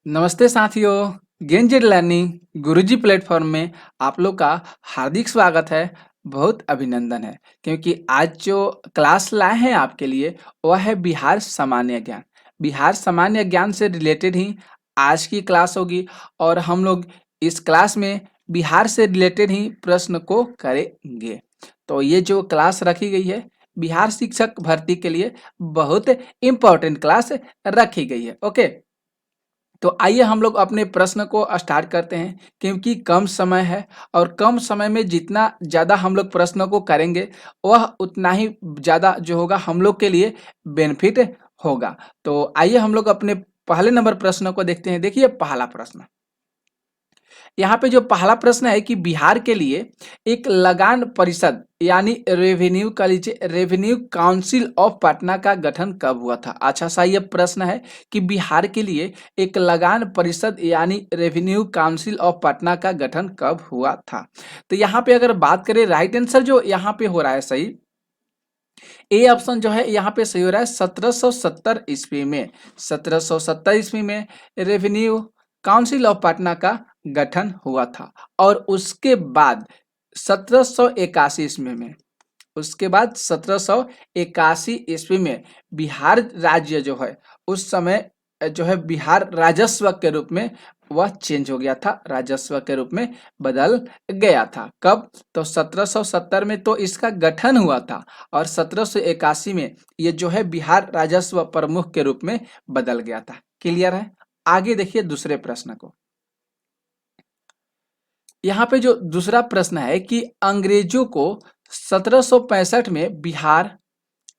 नमस्ते साथियों। गेंजेड लर्निंग गुरुजी प्लेटफॉर्म में आप लोग का हार्दिक स्वागत है। बहुत अभिनंदन है क्योंकि आज जो क्लास लाए हैं आपके लिए वह है बिहार सामान्य ज्ञान। बिहार सामान्य ज्ञान से रिलेटेड ही आज की क्लास होगी और हम लोग इस क्लास में बिहार से रिलेटेड ही प्रश्न को करेंगे। तो ये जो क्लास रखी गई है बिहार शिक्षक भर्ती के लिए बहुत इम्पोर्टेंट क्लास रखी गई है। ओके, तो आइए हम लोग अपने प्रश्न को स्टार्ट करते हैं क्योंकि कम समय है और कम समय में जितना ज़्यादा हम लोग प्रश्नों को करेंगे वह उतना ही ज़्यादा जो होगा हम लोग के लिए बेनिफिट होगा। तो आइए हम लोग अपने पहले नंबर प्रश्न को देखते हैं। देखिए पहला प्रश्न, यहाँ पे जो पहला प्रश्न है कि बिहार के लिए एक लगान परिषद यानी रेवेन्यू का लीजिए रेवेन्यू काउंसिल ऑफ पटना का गठन कब हुआ था। अच्छा सा ये प्रश्न है कि बिहार के लिए एक लगान परिषद यानी रेवेन्यू काउंसिल ऑफ पटना का गठन कब हुआ था। तो यहाँ पे अगर बात करें राइट आंसर जो यहाँ पे हो रहा है सही, ए ऑप्शन जो है यहाँ पे सही हो रहा है 1770 ईस्वी में। 1770 ईस्वी में रेवेन्यू काउंसिल ऑफ पटना का गठन हुआ था और उसके बाद 1781 ईस्वी में, उसके बाद 1781 ईस्वी में बिहार राज्य जो है उस समय जो है बिहार राजस्व के रूप में वह चेंज हो गया था, राजस्व के रूप में बदल गया था। कब? तो 1770 में तो इसका गठन हुआ था और 1781 में ये जो है बिहार राजस्व प्रमुख के रूप में बदल गया था। क्लियर है? आगे देखिए दूसरे प्रश्न को। यहाँ पे जो दूसरा प्रश्न है कि अंग्रेजों को 1765 में बिहार,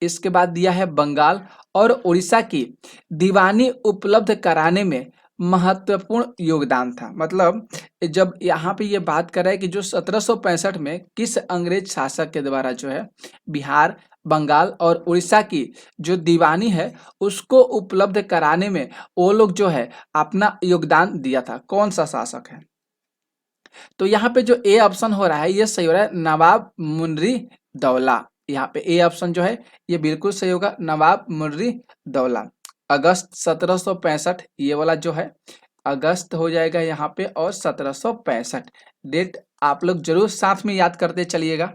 इसके बाद दिया है बंगाल और उड़ीसा की दीवानी उपलब्ध कराने में महत्वपूर्ण योगदान था। मतलब जब यहाँ पे ये बात कर रहा है कि जो 1765 में किस अंग्रेज शासक के द्वारा जो है बिहार, बंगाल और उड़ीसा की जो दीवानी है उसको उपलब्ध कराने में वो लोग जो है अपना योगदान दिया था। कौन सा शासक है? तो यहाँ पे जो ए ऑप्शन हो रहा है ये सही हो रहा है, नवाब मुन्नी दौला। यहाँ पे ए ऑप्शन जो है ये बिल्कुल सही होगा, नवाब मुन्नी दौला। अगस्त 1765 ये वाला जो है अगस्त हो जाएगा यहाँ पे और 1765 डेट आप लोग जरूर साथ में याद करते चलिएगा।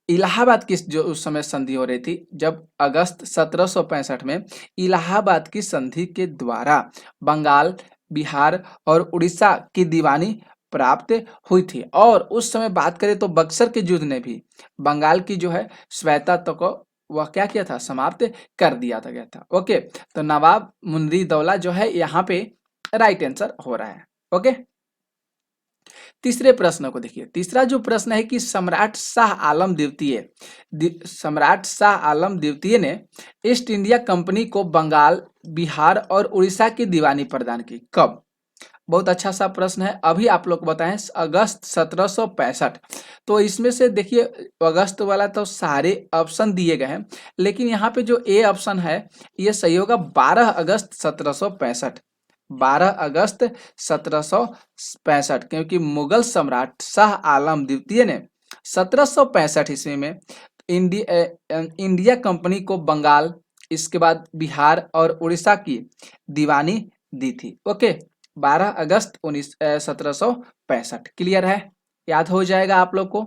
इलाहाबाद की जो उस समय संधि हो रही थी, जब अगस्त 1765 में इलाहाबाद की संधि के द्वारा बंगाल, बिहार और उड़ीसा की दीवानी प्राप्त हुई थी और उस समय बात करें तो बक्सर के युद्ध ने भी बंगाल की जो है स्वायत्तता को वह क्या किया था, समाप्त कर दिया था गया था। ओके, तो नवाब मुन्नी दौला जो है यहाँ पे राइट आंसर हो रहा है। ओके, तीसरे प्रश्न को देखिए। तीसरा जो प्रश्न है कि सम्राट शाह आलम द्वितीय, सम्राट शाह आलम द्वितीय ने ईस्ट इंडिया कंपनी को बंगाल, बिहार और उड़ीसा की दीवानी प्रदान की। कब? बहुत अच्छा सा प्रश्न है। अभी आप लोग बताएं, अगस्त 1765। तो इसमें से देखिए अगस्त वाला तो सारे ऑप्शन दिए गए हैं, लेकिन यहाँ पे जो ए ऑप्शन है ये सही होगा, 12 अगस्त 1765। 12 अगस्त 1765, क्योंकि मुगल सम्राट शाह आलम द्वितीय ने 1765 ईस्वी में इंडिया कंपनी को बंगाल, इसके बाद बिहार और उड़ीसा की दीवानी दी थी। ओके, 12 अगस्त 1765। क्लियर है? याद हो जाएगा आप लोग को।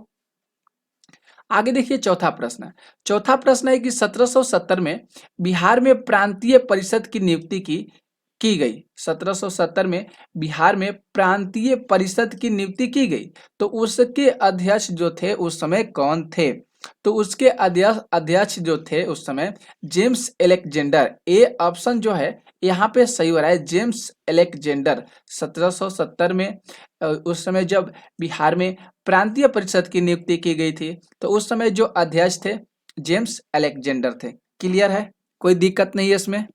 आगे देखिए चौथा प्रश्न। चौथा प्रश्न है कि 1770 में बिहार में प्रांतीय परिषद की नियुक्ति की गई। 1770 में बिहार में प्रांतीय परिषद की नियुक्ति की गई, तो उसके अध्यक्ष जो थे उस समय कौन थे? तो उसके अध्यक्ष जो थे उस समय जेम्स अलेक्जेंडर। ए ऑप्शन जो है यहाँ पे सही हो रहा है, जेम्स अलेक्जेंडर। 1770 में उस समय जब बिहार में प्रांतीय परिषद की नियुक्ति की गई थी तो उस समय जो अध्यक्ष थे जेम्स अलेक्जेंडर थे। क्लियर है? कोई दिक्कत नहीं है इसमें।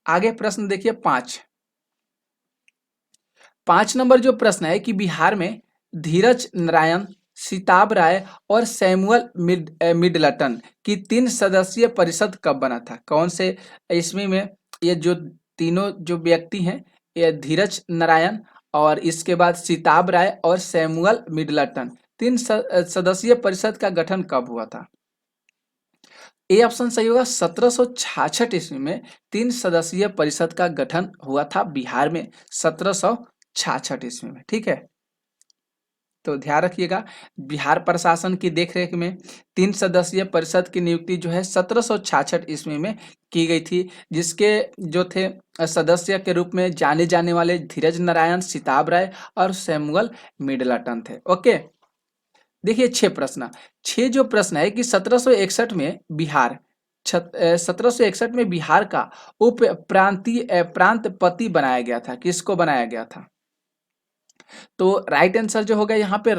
आगे प्रश्न देखिए 5 नंबर जो प्रश्न है कि बिहार में धीरज नारायण, सिताब राय और सैमुअल मिडलटन की 3 सदस्यीय परिषद कब बना था? कौन से ईस्वी में ये जो तीनों जो व्यक्ति हैं, ये धीरज नारायण और इसके बाद सिताब राय और सैमुअल मिडलटन, 3 सदस्यीय परिषद का गठन कब हुआ था? ए ऑप्शन सही होगा। 1766 ईस्वी में 3 सदस्यीय परिषद का गठन हुआ था बिहार में 1766 ईस्वी में। ठीक है, तो ध्यान रखिएगा, बिहार प्रशासन की देखरेख में 3 सदस्यीय परिषद की नियुक्ति जो है 1766 ईस्वी में की गई थी, जिसके जो थे सदस्य के रूप में जाने जाने वाले धीरज नारायण, सिताब राय और सैमुअल मिडलटन थे। ओके, देखिए 6 प्रश्न, 6 जो प्रश्न है कि 1761 में बिहार 1761 में बिहार का उप प्रांतीय प्रांतपति बनाया गया था। किसको बनाया गया था? तो राइट आंसर जो होगा यहाँ पे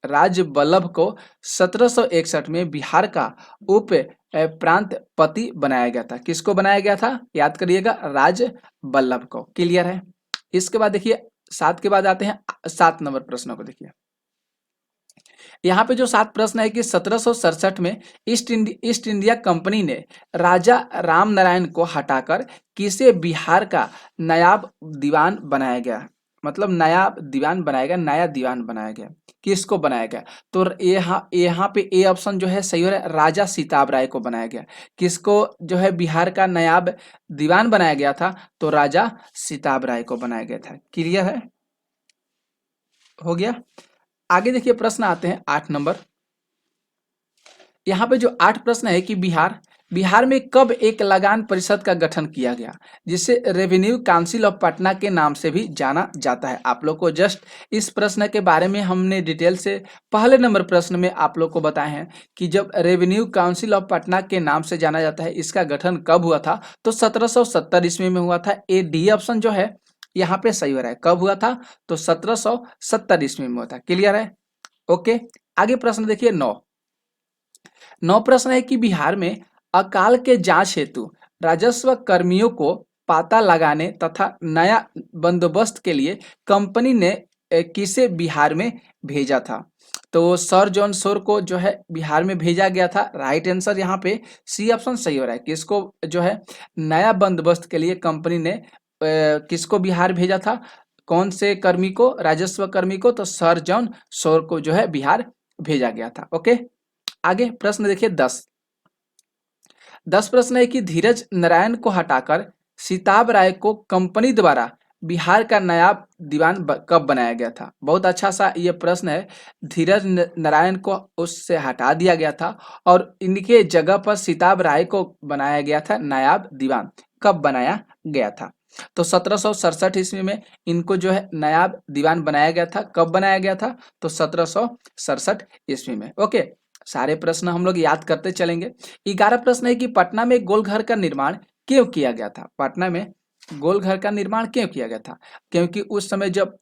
राज वल्लभ को 1761 में बिहार का उप प्रांतपति बनाया गया था। किसको बनाया गया था? याद करिएगा, राज वल्लभ को। क्लियर है? इसके बाद देखिए 7 के बाद आते हैं 7 नंबर प्रश्नों को। देखिए यहाँ पे जो 7 प्रश्न है कि 1767 में ईस्ट इंडिया कंपनी ने राजा राम नारायण को हटाकर किसे बिहार का नायाब दीवान बनाया गया? मतलब नायाब दीवान बनाया गया, नया दीवान बनाया गया। किसको बनाया गया? तो यहाँ पे ए ऑप्शन जो है सही हो रहा है, राजा सिताब राय को बनाया गया। किसको जो है बिहार का नायाब दीवान बनाया गया था? तो राजा सिताब राय को बनाया गया था। क्लियर है? हो गया। आगे देखिए प्रश्न आते हैं 8 नंबर। यहाँ पे जो 8 प्रश्न है कि बिहार में कब एक लगान परिषद का गठन किया गया, जिसे रेवेन्यू काउंसिल ऑफ पटना के नाम से भी जाना जाता है। आप लोग को जस्ट इस प्रश्न के बारे में हमने डिटेल से पहले नंबर प्रश्न में आप लोग को बताए हैं कि जब रेवेन्यू काउंसिल ऑफ पटना के नाम से जाना जाता है, इसका गठन कब हुआ था? तो 1770 ईस्वी में हुआ था। ए डी ऑप्शन जो है यहाँ पे सही हो रहा है। कब हुआ था? तो 1770 ईस्वी में हुआ था। क्लियर है? ओके, आगे प्रश्न देखिए 9 प्रश्न है कि बिहार में अकाल के जांच हेतु राजस्व कर्मियों को पता लगाने तथा नया बंदोबस्त के लिए कंपनी ने किसे बिहार में भेजा था? तो सर जॉन शोर को जो है बिहार में भेजा गया था। राइट आंसर यहाँ पे सी ऑप्शन सही हो रहा है। किसको जो है नया बंदोबस्त के लिए कंपनी ने किसको बिहार भेजा था? कौन से कर्मी को? राजस्व कर्मी को। तो सर जॉन शोर को जो है बिहार भेजा गया था। ओके, आगे प्रश्न देखिए 10 प्रश्न है कि धीरज नारायण को हटाकर सिताब राय को कंपनी द्वारा बिहार का नायाब दीवान कब बनाया गया था? बहुत अच्छा सा ये प्रश्न है। धीरज नारायण को उससे हटा दिया गया था और इनके जगह पर सिताब राय को बनाया गया था नायाब दीवान। कब बनाया गया था? तो 1767 ईस्वी में इनको जो है नायाब दीवान बनाया गया था। कब बनाया गया था? तो 1767 ईस्वी में। ओके, सारे प्रश्न हम लोग याद करते चलेंगे। 11 प्रश्न है कि पटना में गोलघर का निर्माण क्यों किया गया था? पटना में गोलघर का निर्माण क्यों किया गया था? क्योंकि उस समय जब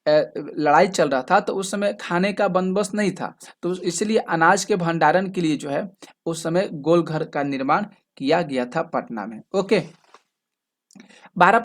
लड़ाई चल रहा था तो उस समय खाने का बंदोबस्त नहीं था, तो इसलिए अनाज के भंडारण के लिए जो है उस समय गोलघर का निर्माण किया गया था पटना में। ओके, 12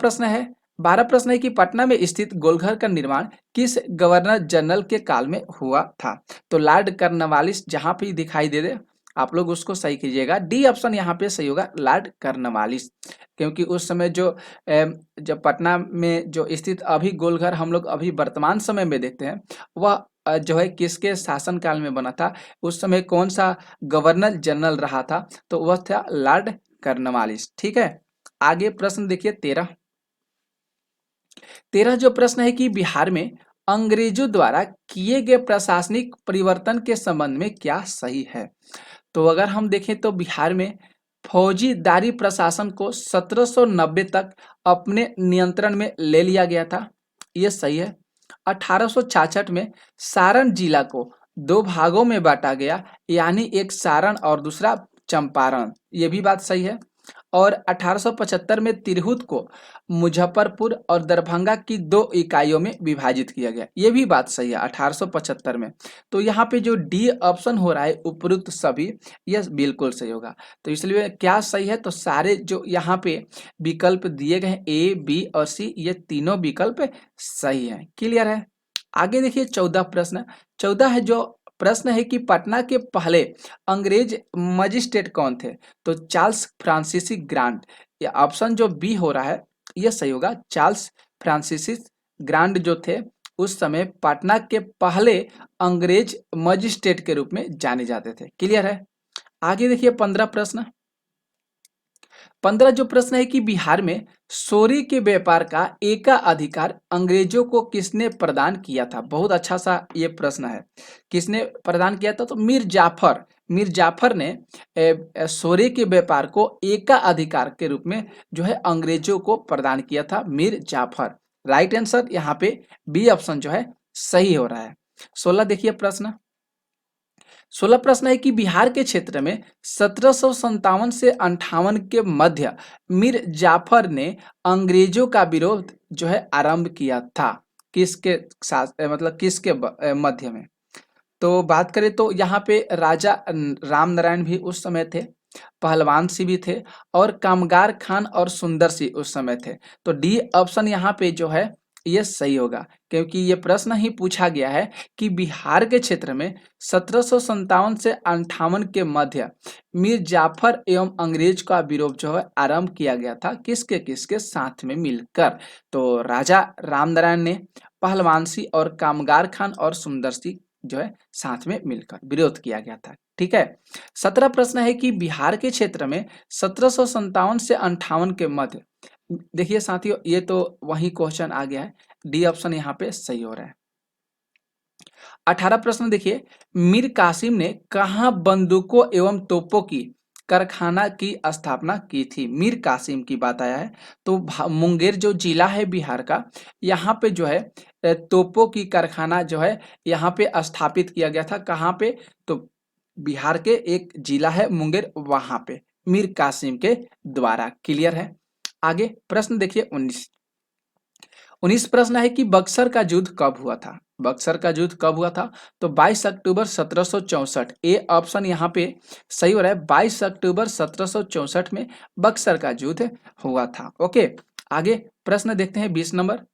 प्रश्न है कि पटना में स्थित गोलघर का निर्माण किस गवर्नर जनरल के काल में हुआ था? तो लॉर्ड कर्नवालिस जहां पे दिखाई दे दे आप लोग उसको सही कीजिएगा। डी ऑप्शन यहाँ पे सही होगा, लॉर्ड कर्नवालिस। क्योंकि उस समय जो जब पटना में जो स्थित अभी गोलघर हम लोग अभी वर्तमान समय में देखते हैं, वह जो है किसके शासन काल में बना था? उस समय कौन सा गवर्नर जनरल रहा था? तो वह था लॉर्ड कर्नवालिस। ठीक है, आगे प्रश्न देखिए 13 जो प्रश्न है कि बिहार में अंग्रेजों द्वारा किए गए प्रशासनिक परिवर्तन के संबंध में क्या सही है? तो अगर हम देखें तो बिहार में फौजीदारी प्रशासन को 1790 तक अपने नियंत्रण में ले लिया गया था। ये सही है। 1866 में सारण जिला को 2 भागों में बांटा गया, यानी एक सारण और दूसरा चंपारण। ये भी बात सही है। और 1875 में तिरहुत को मुजफ्फरपुर और दरभंगा की 2 इकाइयों में विभाजित किया गया। ये भी बात सही है 1875 में। तो यहाँ पे जो डी ऑप्शन हो रहा है उपरोक्त सभी, यह बिल्कुल सही होगा। तो इसलिए क्या सही है? तो सारे जो यहाँ पे विकल्प दिए गए हैं ए, बी और सी, ये तीनों विकल्प सही है। क्लियर है? आगे देखिए 14 प्रश्न। 14 है जो प्रश्न है कि पटना के पहले अंग्रेज मजिस्ट्रेट कौन थे? तो चार्ल्स फ्रांसिसी ग्रांट। ये ऑप्शन जो बी हो रहा है ये सही होगा। चार्ल्स फ्रांसिसी ग्रांट जो थे उस समय पटना के पहले अंग्रेज मजिस्ट्रेट के रूप में जाने जाते थे। क्लियर है? आगे देखिए 15 प्रश्न। 15 जो प्रश्न है कि बिहार में सोरे के व्यापार का एकाधिकार अंग्रेजों को किसने प्रदान किया था। बहुत अच्छा सा ये प्रश्न है, किसने प्रदान किया था। तो मीर जाफर ने सोरे के व्यापार को एकाधिकार के रूप में जो है अंग्रेजों को प्रदान किया था, मीर जाफर। राइट आंसर यहाँ पे बी ऑप्शन जो है सही हो रहा है। 16 देखिए प्रश्न। 16 प्रश्न है कि बिहार के क्षेत्र में 1757 से अंठावन के मध्य मीर जाफर ने अंग्रेजों का विरोध जो है आरंभ किया था। किसके साथ मतलब किसके मध्य में। तो बात करें तो यहाँ पे राजा राम नारायण भी उस समय थे, पहलवान सिंह भी थे और कामगार खान और सुंदर सिंह उस समय थे। तो डी ऑप्शन यहाँ पे जो है ये सही होगा, क्योंकि ये प्रश्न ही पूछा गया है कि बिहार के क्षेत्र में 1757 से अंठावन के मध्य मीर जाफर एवं अंग्रेज का विरोध जो है आरंभ किया गया था, किसके किसके साथ में मिलकर। तो राजा राम नारायण ने, पहलवान सिंह और कामगार खान और सुंदर सिंह जो है साथ में मिलकर विरोध किया गया था। ठीक है। 17 प्रश्न है कि बिहार के क्षेत्र में 1757 से अंठावन के मध्य। देखिए साथियों ये तो वही क्वेश्चन आ गया है, डी ऑप्शन यहाँ पे सही हो रहा है। 18 प्रश्न देखिए, मीर कासिम ने कहा बंदूकों एवं तोपों की कारखाना की स्थापना की थी। मीर कासिम की बात आया है तो मुंगेर जो जिला है बिहार का, यहाँ पे जो है तोपों की कारखाना जो है यहाँ पे स्थापित किया गया था। कहाँ पे, तो बिहार के एक जिला है मुंगेर, वहां पे मीर कासिम के द्वारा। क्लियर है। आगे प्रश्न देखिए 19 प्रश्न है कि बक्सर का युद्ध कब हुआ था। बक्सर का युद्ध कब हुआ था। तो 22 अक्टूबर 1764। ए ऑप्शन यहाँ पे सही हो रहा है, 22 अक्टूबर 1764 में बक्सर का युद्ध हुआ था। ओके। आगे प्रश्न देखते हैं 20 नंबर।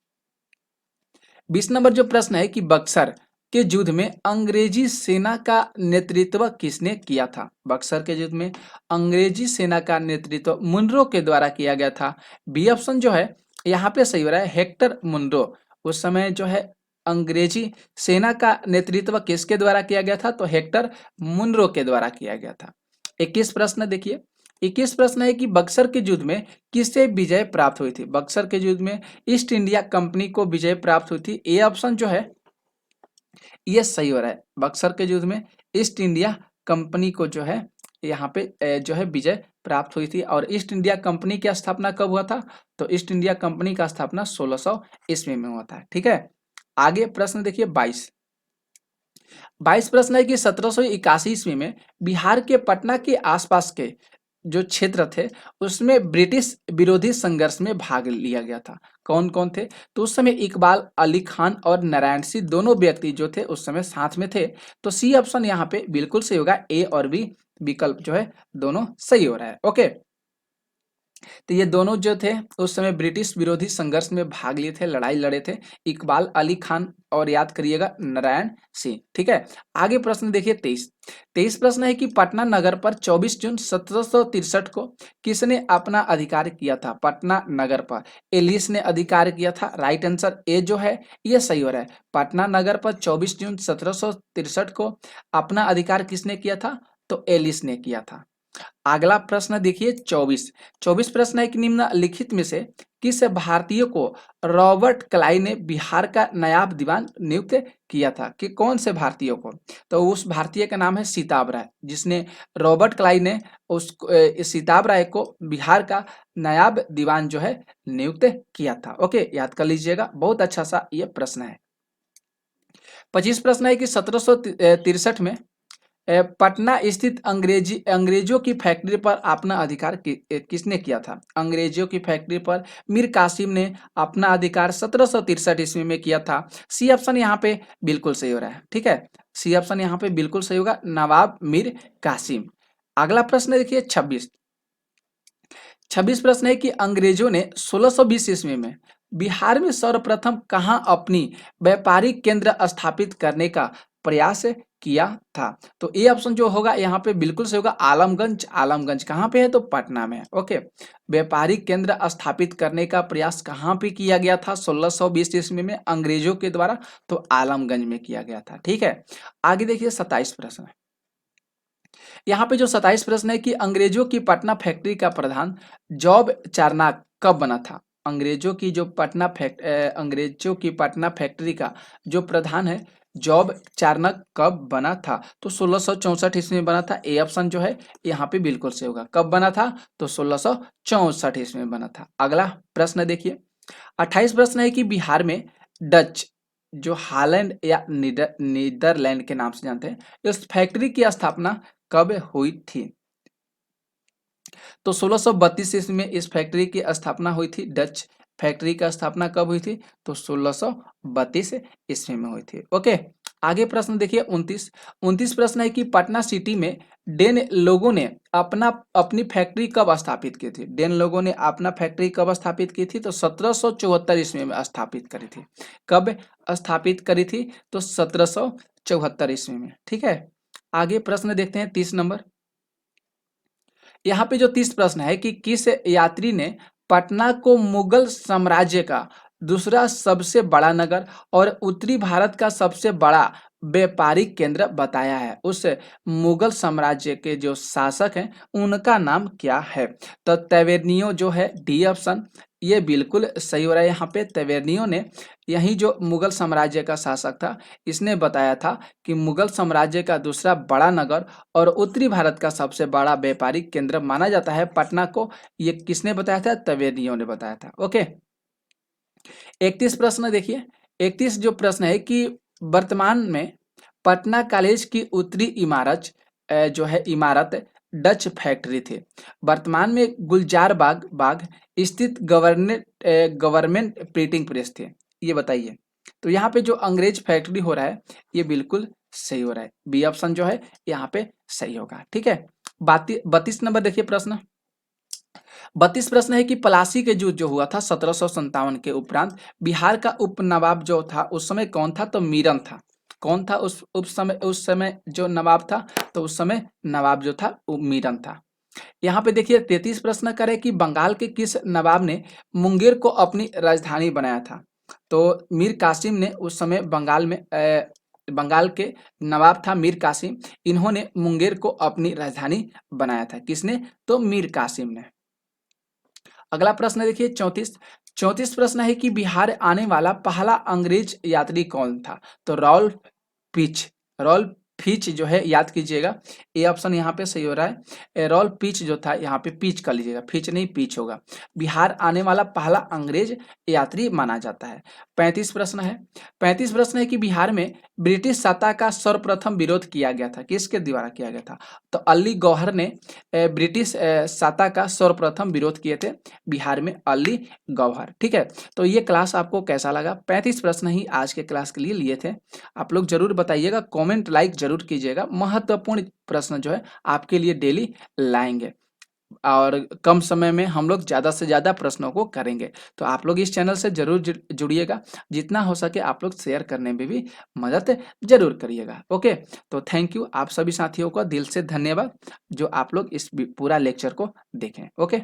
20 नंबर जो प्रश्न है कि बक्सर के युद्ध में अंग्रेजी सेना का नेतृत्व किसने किया था। बक्सर के युद्ध में अंग्रेजी सेना का नेतृत्व मुनरो के द्वारा किया गया था। बी ऑप्शन जो है यहाँ पे सही हो रहा है, हेक्टर मुनरो। उस समय जो है अंग्रेजी सेना का नेतृत्व किसके द्वारा किया गया था, तो हेक्टर मुनरो के द्वारा किया गया था। 21 प्रश्न देखिए। 21 प्रश्न है कि बक्सर के युद्ध में किसे विजय प्राप्त हुई थी। बक्सर के युद्ध में ईस्ट इंडिया कंपनी को विजय प्राप्त हुई थी। ए ऑप्शन जो है ये सही हो रहा है, बक्सर के युद्ध में ईस्ट इंडिया कंपनी को जो है यहाँ पे जो है विजय प्राप्त हुई थी। और ईस्ट इंडिया कंपनी की स्थापना कब हुआ था, तो ईस्ट इंडिया कंपनी का स्थापना 1600 ईस्वी में हुआ था। ठीक है। आगे प्रश्न देखिए 22 प्रश्न है कि 1781 ईस्वी में बिहार के पटना के आसपास के जो क्षेत्र थे उसमें ब्रिटिश विरोधी संघर्ष में भाग लिया गया था। कौन कौन थे, तो उस समय इकबाल अली खान और नारायण सिंह दोनों व्यक्ति जो थे उस समय साथ में थे। तो सी ऑप्शन यहाँ पे बिल्कुल सही होगा, ए और बी विकल्प जो है दोनों सही हो रहा है। ओके। तो ये दोनों जो थे उस समय ब्रिटिश विरोधी संघर्ष में भाग लिए थे, लड़ाई लड़े थे, इकबाल अली खान और याद करिएगा नारायण सिंह। ठीक है। आगे प्रश्न देखिए 23 प्रश्न है कि पटना नगर पर 24 जून 1763 को किसने अपना अधिकार किया था। पटना नगर पर एलिस ने अधिकार किया था। राइट आंसर ए जो है ये सही हो रहा है, पटना नगर पर 24 जून 1763 को अपना अधिकार किसने किया था, तो एलिस ने किया था। अगला प्रश्न देखिए 24 प्रश्न है कि निम्नलिखित में से किस भारतीय को रॉबर्ट क्लाइ ने बिहार का नायब दीवान नियुक्त किया था। कि कौन से भारतीय को, तो उस भारतीय का नाम है सीताब राय, जिसने रॉबर्ट क्लाइ ने उस सीताब राय को बिहार का नायब दीवान जो है नियुक्त किया था। ओके, याद कर लीजिएगा, बहुत अच्छा सा ये प्रश्न है। 25 प्रश्न है कि 1763 में पटना स्थित अंग्रेजों की फैक्ट्री पर अपना अधिकार किसने किया था। अंग्रेजों की फैक्ट्री पर मीर कासिम ने अपना अधिकार 1763 ईस्वी में किया था। सी ऑप्शन यहाँ पे बिल्कुल सही हो रहा है। ठीक है, सी ऑप्शन यहाँ पे बिल्कुल सही होगा, नवाब मीर कासिम। अगला प्रश्न देखिए 26 प्रश्न है कि अंग्रेजों ने 1620 ईस्वी में बिहार में सर्वप्रथम कहाँ अपनी व्यापारिक केंद्र स्थापित करने का प्रयास किया था। तो ए ऑप्शन जो होगा यहाँ पे बिल्कुल सही होगा, आलमगंज। आलमगंज कहाँ पे है, तो पटना में है। ओके, व्यापारिक केंद्र स्थापित करने का प्रयास कहाँ पे किया गया था 1620 ईस्वी में अंग्रेजों के द्वारा, तो आलमगंज में किया गया था। ठीक है। आगे देखिए 27 प्रश्न। यहाँ पे जो 27 प्रश्न है कि अंग्रेजों की पटना फैक्ट्री का प्रधान जॉब चार्नक कब बना था? अंग्रेजों की पटना फैक्ट्री का जो प्रधान है जॉब चार्नक कब बना था? तो 1664 ईस्वी में बना था। ए ऑप्शन जो है यहाँ पे बिल्कुल सही होगा। कब बना था? तो 1664 ईस्वी में बना था। अगला प्रश्न देखिए, 28 प्रश्न है कि बिहार में डच जो हालैंड या नीदरलैंड के नाम से जानते हैं, इस फैक्ट्री की स्थापना कब हुई थी? तो 1632 ईस्वी में इस फैक्ट्री की स्थापना हुई थी। डच फैक्ट्री की स्थापना कब हुई थी? तो 1632 ईस्वी में हुई थी। ओके, आगे प्रश्न देखिए 29 प्रश्न है कि पटना सिटी में डेन लोगों ने अपनी फैक्ट्री कब स्थापित की थी? डेन लोगों ने अपना फैक्ट्री कब स्थापित की थी? तो 1774 ईस्वी में स्थापित करी थी। कब स्थापित करी थी? तो 1774 ईस्वी में। ठीक है, आगे प्रश्न देखते हैं 30 नंबर। यहाँ पे जो 30 प्रश्न है कि किस यात्री ने पटना को मुगल साम्राज्य का दूसरा सबसे बड़ा नगर और उत्तरी भारत का सबसे बड़ा व्यापारिक केंद्र बताया है? उस मुगल साम्राज्य के जो शासक हैं उनका नाम क्या है? तो तैवेरनियो जो है, डी ऑप्शन ये बिल्कुल सही हो रहा है। यहाँ पे तैवेरनियो ने, यही जो मुगल साम्राज्य का शासक था, इसने बताया था कि मुगल साम्राज्य का दूसरा बड़ा नगर और उत्तरी भारत का सबसे बड़ा व्यापारिक केंद्र माना जाता है पटना को। ये किसने बताया था? तवेरनियों ने बताया था। ओके, 31 प्रश्न देखिए। 31 जो प्रश्न है कि वर्तमान में पटना कॉलेज की उत्तरी इमारत जो है इमारत डच फैक्ट्री थी। वर्तमान में गुलजार बाग स्थित गवर्नमेंट प्रिंटिंग प्रेस थे। ये बताइए। तो यहाँ पे जो अंग्रेज फैक्ट्री हो रहा है ये बिल्कुल सही हो रहा है। बी ऑप्शन जो है यहाँ पे सही होगा। ठीक है, 32 नंबर देखिए प्रश्न। 32 प्रश्न है कि पलासी के युद्ध जो हुआ था 1757 के उपरांत बिहार का उप नवाब जो था उस समय कौन था? तो मीरन था। कौन था उस समय जो नवाब था? तो उस समय नवाब जो था वो मीरन था। यहाँ पे देखिए 33 प्रश्न करे कि बंगाल के किस नवाब ने मुंगेर को अपनी राजधानी बनाया था? तो मीर कासिम ने उस समय बंगाल के नवाब था मीर कासिम, इन्होंने मुंगेर को अपनी राजधानी बनाया था। किसने? तो मीर कासिम ने। अगला प्रश्न देखिए 34 प्रश्न है कि बिहार आने वाला पहला अंग्रेज यात्री कौन था? तो रॉल्फ फिच जो है, याद कीजिएगा, ए ऑप्शन यहाँ पे सही हो रहा है। रॉल्फ पिच जो था, यहाँ पे पिच कर लीजिएगा, फिच नहीं पिच होगा। बिहार आने वाला पहला अंग्रेज यात्री माना जाता है। 35 प्रश्न है। 35 प्रश्न है कि बिहार में ब्रिटिश सत्ता का सर्वप्रथम विरोध किया गया था। किसके द्वारा किया गया था? तो अली गौहर ने ब्रिटिश सत्ता का सर्वप्रथम विरोध किए थे बिहार में, अली गौहर। ठीक है, तो ये क्लास आपको कैसा लगा? 35 प्रश्न ही आज के क्लास के लिए लिए थे। आप लोग जरूर बताइएगा, कमेंट लाइक जरूर कीजिएगा। महत्वपूर्ण प्रश्न जो है आपके लिए डेली लाएंगे और कम समय में हम लोग ज़्यादा से ज़्यादा प्रश्नों को करेंगे। तो आप लोग इस चैनल से जरूर जुड़िएगा। जितना हो सके आप लोग शेयर करने में भी मदद जरूर करिएगा। ओके, तो थैंक यू, आप सभी साथियों का दिल से धन्यवाद जो आप लोग इस पूरा लेक्चर को देखें। ओके।